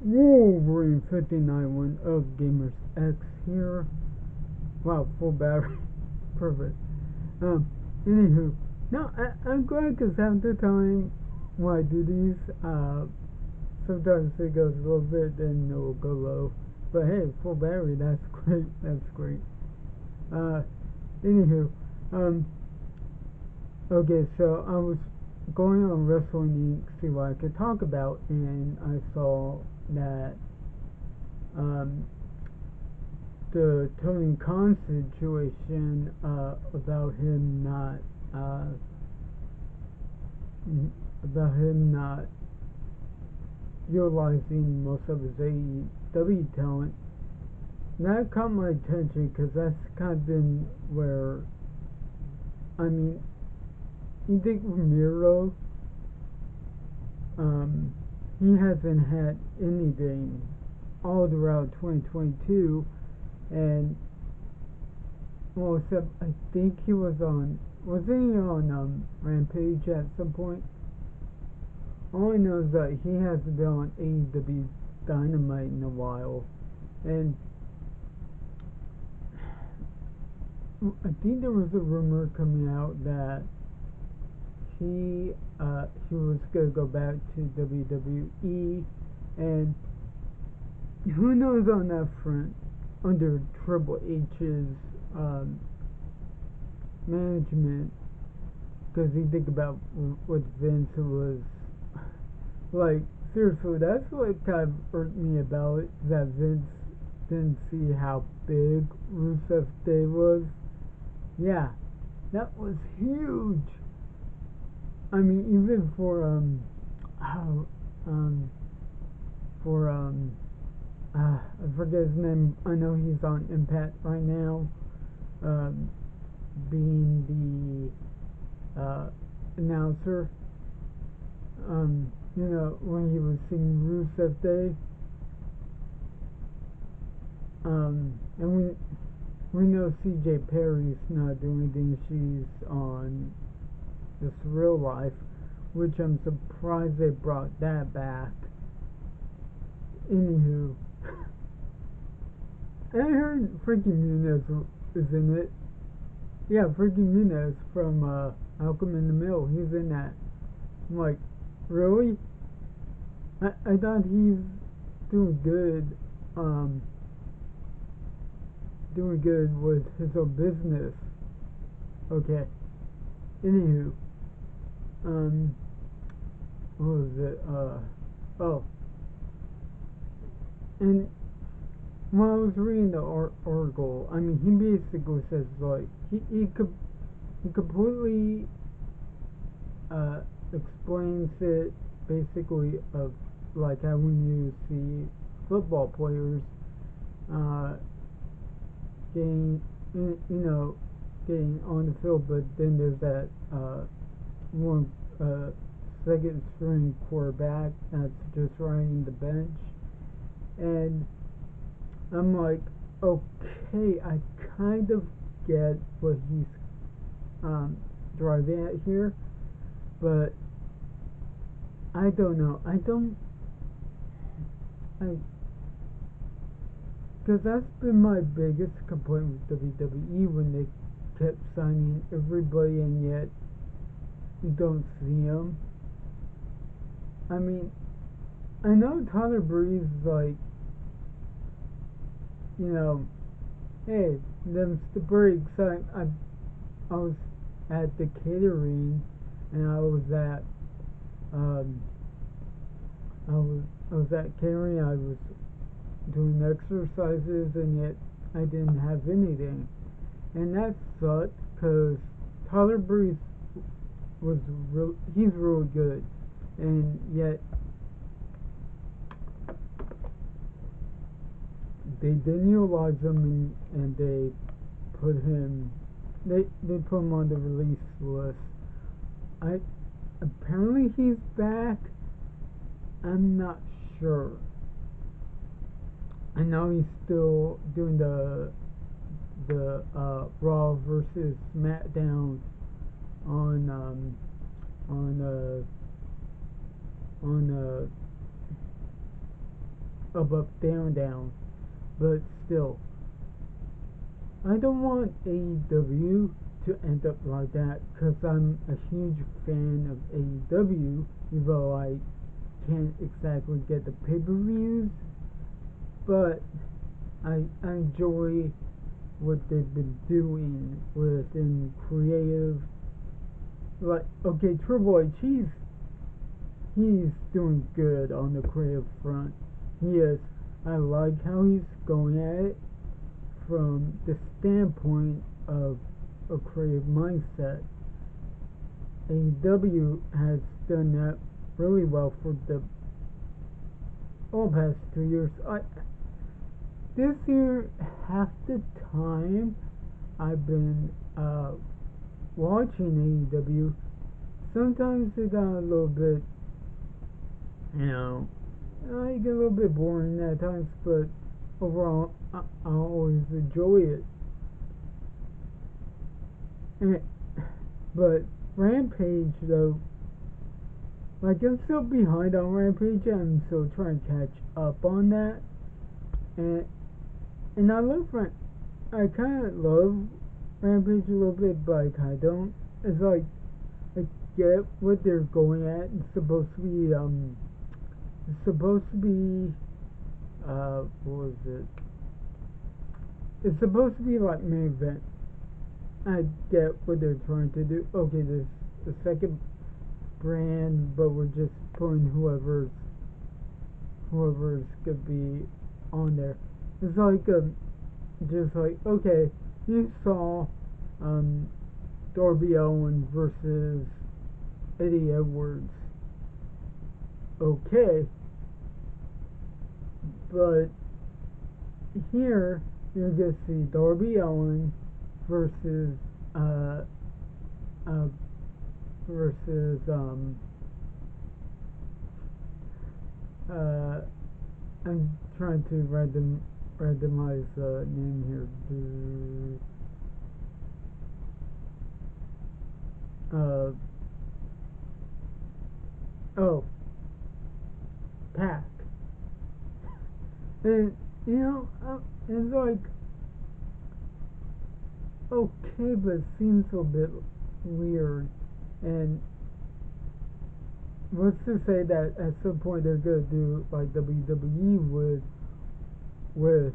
Wolverine 59 of Gamers X here. Wow, full battery. Perfect. Anywho, no, I'm glad because half the time when I do these, sometimes it goes a little bit, then it will go low. But hey, full battery, that's great. That's great. Uh, Anywho, um, okay, so I was going on Wrestling Inc. see what I could talk about, and I saw that um, the Tony Khan situation about him not uh, utilizing most of his AEW talent. That caught my attention because that's kind of been where, I mean, you think Ramiro, he hasn't had anything all throughout 2022, and well, except I think he was wasn't he on Rampage at some point? All I know is that he hasn't been on AEW Dynamite in a while, and I think there was a rumor coming out that he was gonna go back to WWE, and who knows on that front under Triple H's management, because you think about what Vince was like. Seriously, that's what kind of irked me about it, that Vince didn't see how big Rusev Day was. Yeah, that was huge. I mean, even how, for I forget his name. I know he's on Impact right now, being the announcer. When he was singing Rusev Day, and we know C.J. Perry's not doing anything. She's on This Real Life, which I'm surprised they brought that back. Anywho, I heard Frankie Muniz is in it. Yeah, Frankie Muniz from Malcolm in the Middle. He's in that. I'm like, really? I thought he's doing good. Doing good with his own business. Okay. Anywho, what was it? Oh, and when I was reading the article, I mean, he basically says like he completely explains it basically of like how when you see football players getting getting on the field, but then there's that one second string quarterback that's just riding the bench, and I'm like, okay, I kind of get what he's driving at here, but I don't know. Because that's been my biggest complaint with WWE when they kept signing everybody and yet you don't see them. I mean, I know Tyler Breeze is like, hey, them's the breaks. I was at the catering and I was at catering. I was doing exercises and yet I didn't have anything, and that sucked because Tyler Breeze he's really good, and yet they didn't utilize him, and they put him on the release list. Apparently he's back. I'm not sure. I know he's still doing the Raw versus SmackDown on up, down, down. But still, I don't want AEW to end up like that because I'm a huge fan of AEW, even though I can't exactly get the pay-per-views, but I enjoy what they've been doing within creative. Like, okay, Triple H, he's doing good on the creative front. He is. I like how he's going at it from the standpoint of a creative mindset. AEW has done that really well for the all past 2 years. This year, half the time I've been watching AEW, sometimes it got a little bit, I get a little bit boring at times, but overall, I always enjoy it. But Rampage, though, like, I'm still behind on Rampage, I'm still trying to catch up on that. And I kind of love Rampage a little bit, but I kind of don't. It's like, I get what they're going at. It's supposed to be, what was it? It's supposed to be like main event. I get what they're trying to do. Okay, there's the second brand, but we're just putting whoever's gonna be on there. It's like just like, okay, you saw Darby Allin versus Eddie Edwards. Okay, but here you're gonna see Darby Allin versus versus I'm trying to randomize name here. Oh, Pack. And it's like, okay, but it seems a bit weird. And what's to say that at some point they're gonna do like WWE with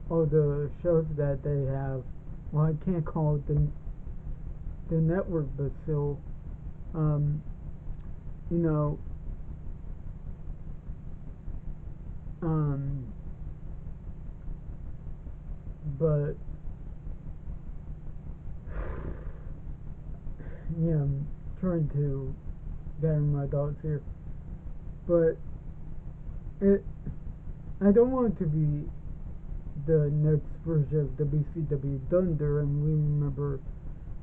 all the shows that they have. Well, I can't call it the network, but still, you know, but yeah, I'm trying to gather my thoughts here, but I don't want it to be the next version of WCW Thunder, and we remember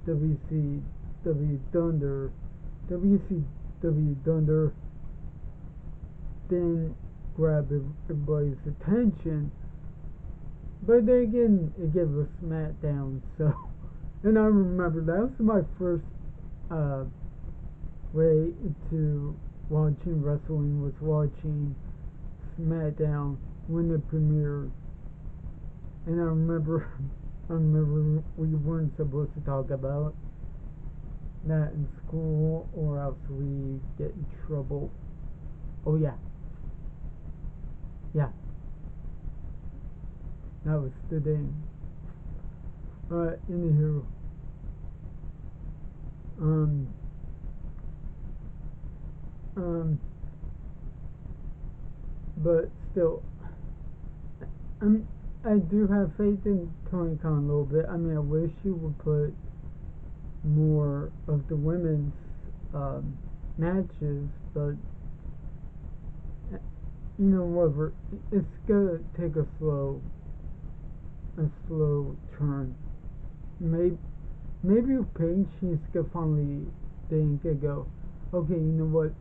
WCW Thunder didn't grab everybody's attention, but then again, it gave us SmackDown, so, and I remember that was my first way to watching wrestling, was watching SmackDown when it premiered. And I remember we weren't supposed to talk about that in school, or else we get in trouble. Oh yeah, that was the thing. Anywho, but still, I do have faith in Tony Khan a little bit. I mean, I wish he would put more of the women's matches, but whatever. It's gonna take a slow turn. Maybe with Paige, she's gonna finally think and go, okay, you know what?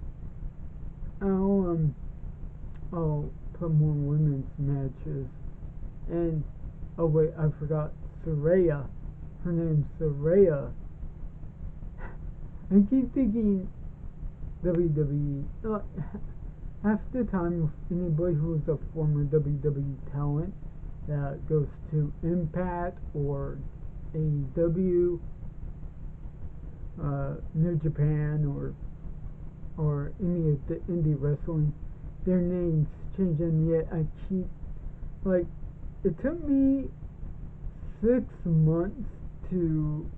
I'll put more women's matches. And oh wait, I forgot Saraya. Her name's Saraya. I keep thinking WWE. half the time anybody who is a former WWE talent that goes to Impact or AEW, New Japan, or any of the indie wrestling, their names change, and yet I keep, like, it took me 6 months to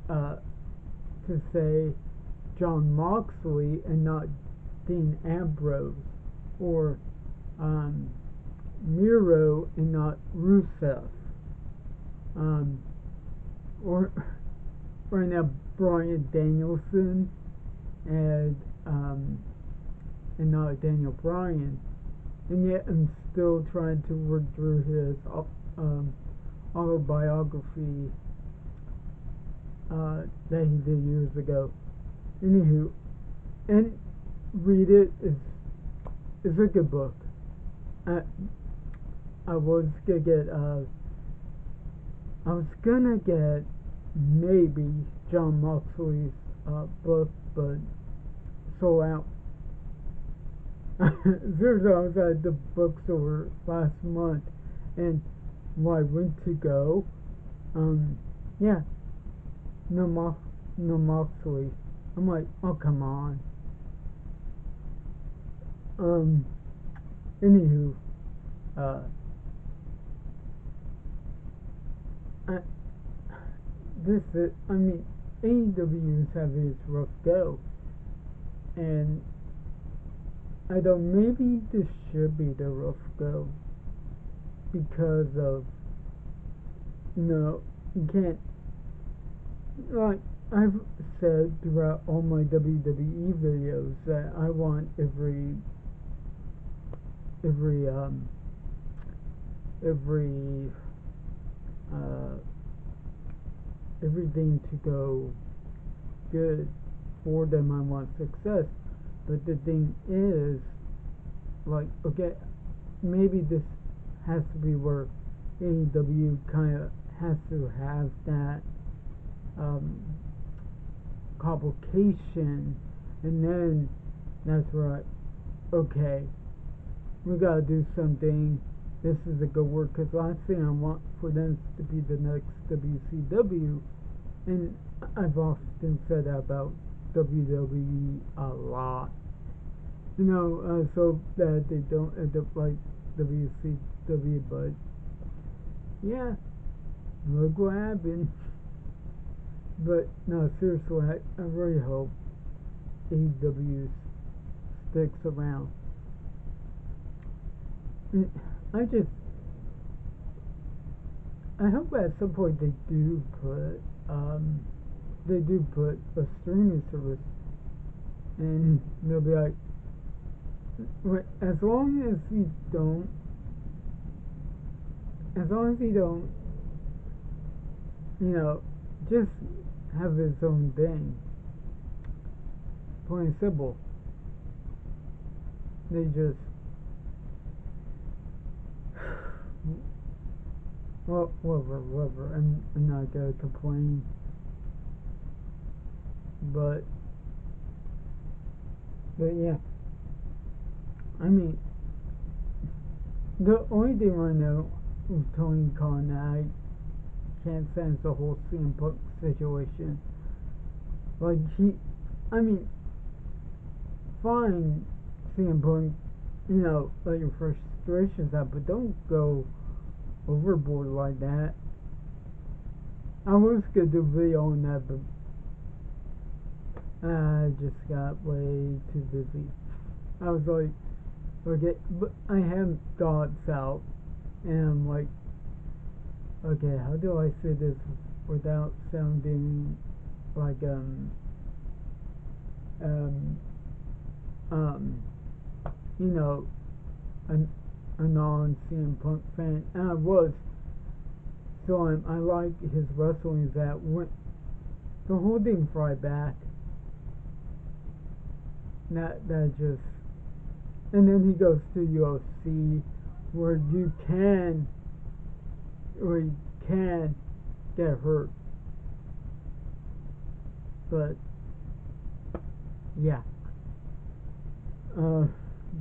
uh, to say John Moxley and not Dean Ambrose, or Miro and not Rusev, um, or now Bryan Danielson and not Daniel Bryan, and yet I'm still trying to work through his autobiography that he did years ago. Anywho, and read it. It's a good book. I was gonna get maybe John Moxley's book, but sold out. Seriously, I was at the bookstore last month, and when I went to go, yeah, no Moxley. I'm like, oh, come on. Anywho, uh, I, I mean, AEW's having its rough go, and I don't, maybe this should be the rough go, because of, you can't, like, I've said throughout all my WWE videos that I want everything to go good for them. I want success, but the thing is, like, okay, maybe this has to be where AEW kind of has to have that complication, and then that's right. Okay, we gotta do something. This is a good work, because last thing I want for them to be the next WCW, and I've often said that about WWE a lot. So that they don't end up like WCW, but yeah, look what happened. But no, seriously, I really hope AEW sticks around. I hope at some point they do put a streaming service, and they'll be like, as long as you don't, just have its own thing. Plain and simple. They just, well, whatever. I'm not gonna complain, but yeah. I mean, the only thing right now with Tony Khan that I can't stand is the whole CM Punk situation. Like, fine, CM Punk, let your frustrations out, but don't go overboard like that. I was gonna do a video on that, but I just got way too busy. I was like, okay, but I have thoughts out, and I'm like, okay, how do I say this without sounding like a non-CM Punk fan, and I was. So I like his wrestling. That went the whole thing right back. That just, and then he goes to UFC, where you can get hurt. But yeah,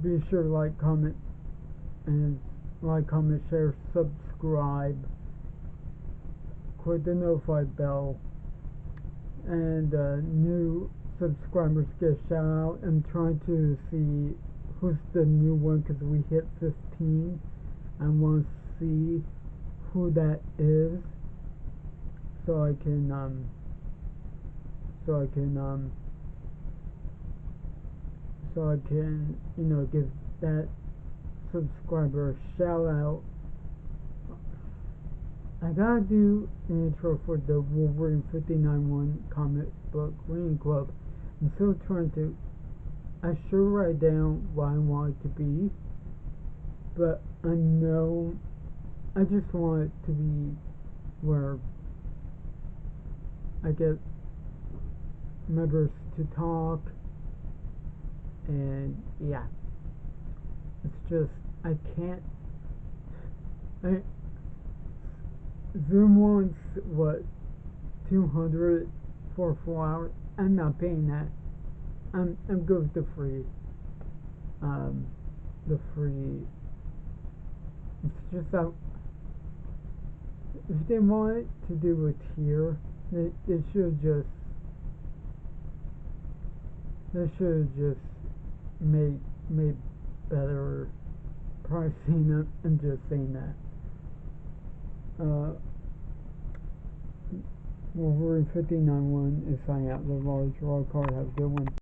be sure to like, comment, and like, comment, share, subscribe, click the notify bell, and new subscribers get a shout out. I'm trying to see who's the new one because we hit 15. I want to see who that is so I can give that subscriber a shout out. I gotta do an intro for the Wolverine 59-1 comic book reading club. I'm still trying to. I should write down what I want it to be, but I know I just want it to be where I get members to talk, and yeah, it's just I can't. Zoom wants what, 200 for 4 hours. I'm not paying that. I'm good with the free. It's just that if they want to do a tier, they should just made better pricing and just saying that. Wolverine 59-1 is signing out. The large raw card. Have a good one.